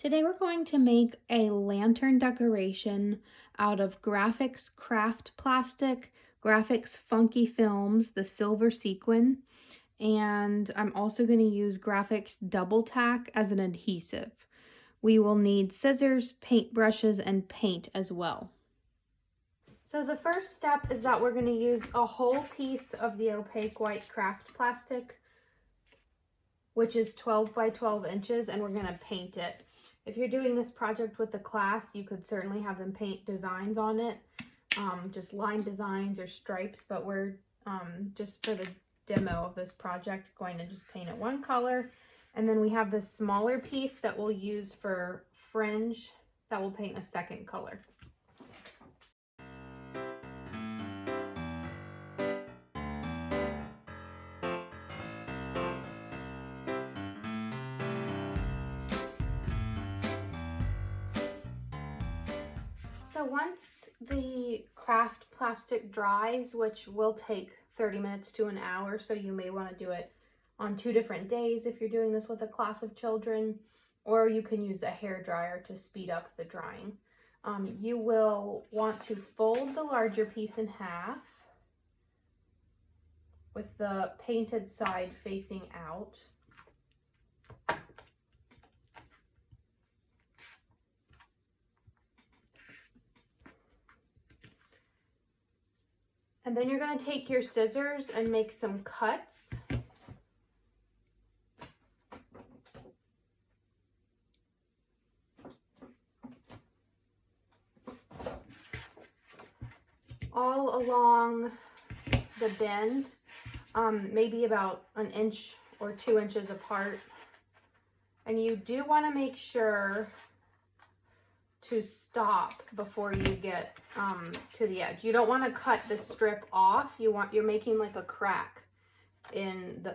Today we're going to make a lantern decoration out of Grafix craft plastic, Grafix funky films, the silver sequin, and I'm also going to use Grafix Double Tack as an adhesive. We will need scissors, paint brushes, and paint as well. So the first step is that we're going to use a whole piece of the opaque white craft plastic, which is 12 by 12 inches, and we're going to paint it. If you're doing this project with the class, you could certainly have them paint designs on it, just line designs or stripes, but we're just for the demo of this project going to just paint it one color. And then we have this smaller piece that we'll use for fringe that will paint a second color. So once the craft plastic dries, which will take 30 minutes to an hour, so you may want to do it on 2 different days if you're doing this with a class of children, or you can use a hair dryer to speed up the drying. You will want to fold the larger piece in half with the painted side facing out. And then you're going to take your scissors and make some cuts. All along the bend, maybe about 1 inch or 2 inches apart. And you do want to make sure to stop before you get to the edge. You don't want to cut the strip off. You're making like a crack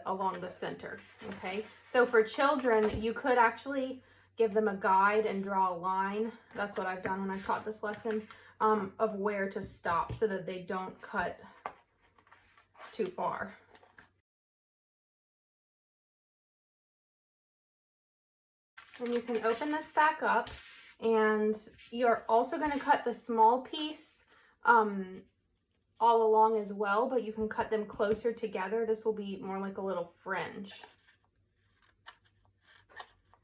along the center. Okay, so for children, you could actually give them a guide and draw a line. That's what I've done when I taught this lesson, of where to stop so that they don't cut too far. And you can open this back up. And you're also going to cut the small piece all along as well, but you can cut them closer together. This will be more like a little fringe.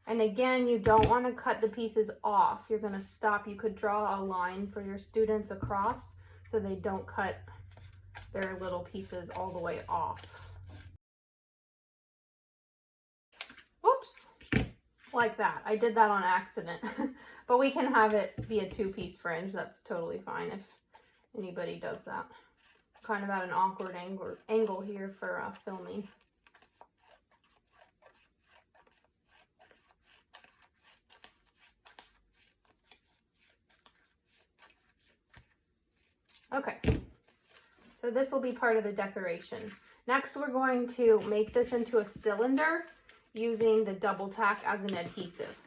And again, you don't want to cut the pieces off. You're going to stop. You could draw a line for your students across so they don't cut their little pieces all the way off. Whoops. Like that. I did that on accident. But we can have it be a 2-piece fringe. That's totally fine if anybody does that. Kind of at an awkward angle here for filming. Okay, so this will be part of the decoration. Next, we're going to make this into a cylinder using the Double Tack as an adhesive.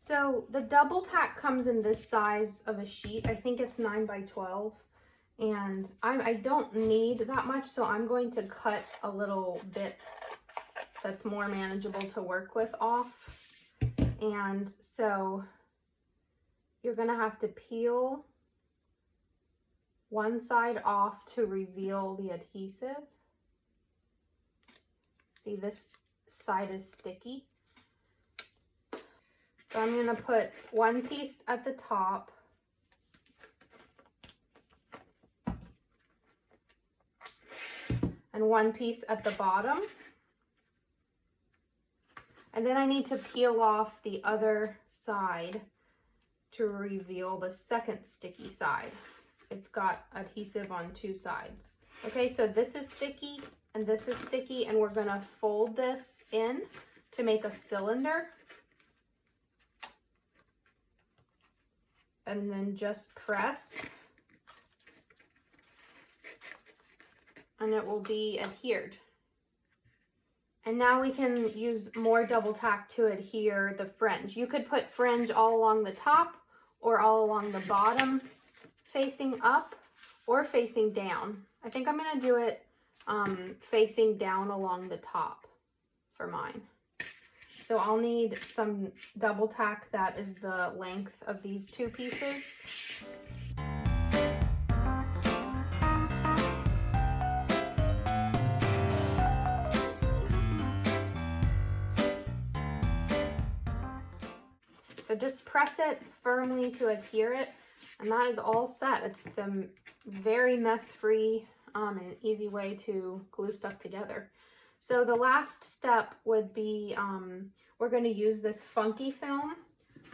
So the Double Tack comes in this size of a sheet. I think it's 9 by 12. And I don't need that much, so I'm going to cut a little bit that's more manageable to work with off. And so you're going to have to peel one side off to reveal the adhesive. See, this side is sticky. So I'm going to put one piece at the top. And one piece at the bottom. And then I need to peel off the other side to reveal the second sticky side. It's got adhesive on 2 sides. Okay, so this is sticky and this is sticky, and we're going to fold this in to make a cylinder. And then just press, and it will be adhered. And now we can use more Double Tack to adhere the fringe. You could put fringe all along the top or all along the bottom facing up or facing down. I think I'm going to do it facing down along the top for mine. So I'll need some double tack that is the length of these two pieces. So just press it firmly to adhere it, and that is all set. It's the very mess-free and easy way to glue stuff together. So the last step would be, we're going to use this funky film,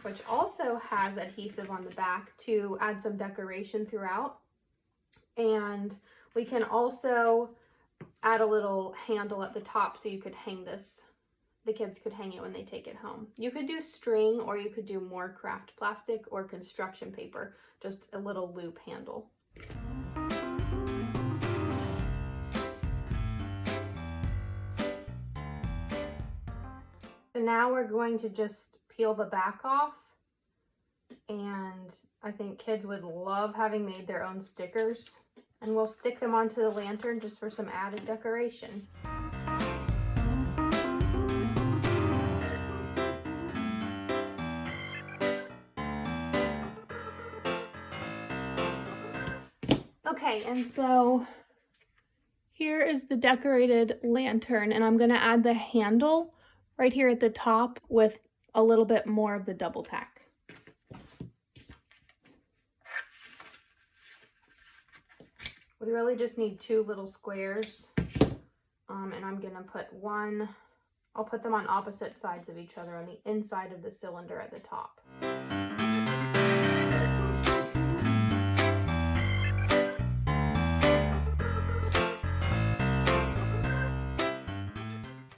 which also has adhesive on the back to add some decoration throughout. And we can also add a little handle at the top so you could hang this. The kids could hang it when they take it home. You could do string, or you could do more craft plastic or construction paper, just a little loop handle. So now we're going to just peel the back off, and I think kids would love having made their own stickers, and we'll stick them onto the lantern just for some added decoration. Okay, and so here is the decorated lantern, and I'm going to add the handle right here at the top with a little bit more of the double tack. We really just need two little squares, and I'm going to put I'll put them on opposite sides of each other on the inside of the cylinder at the top.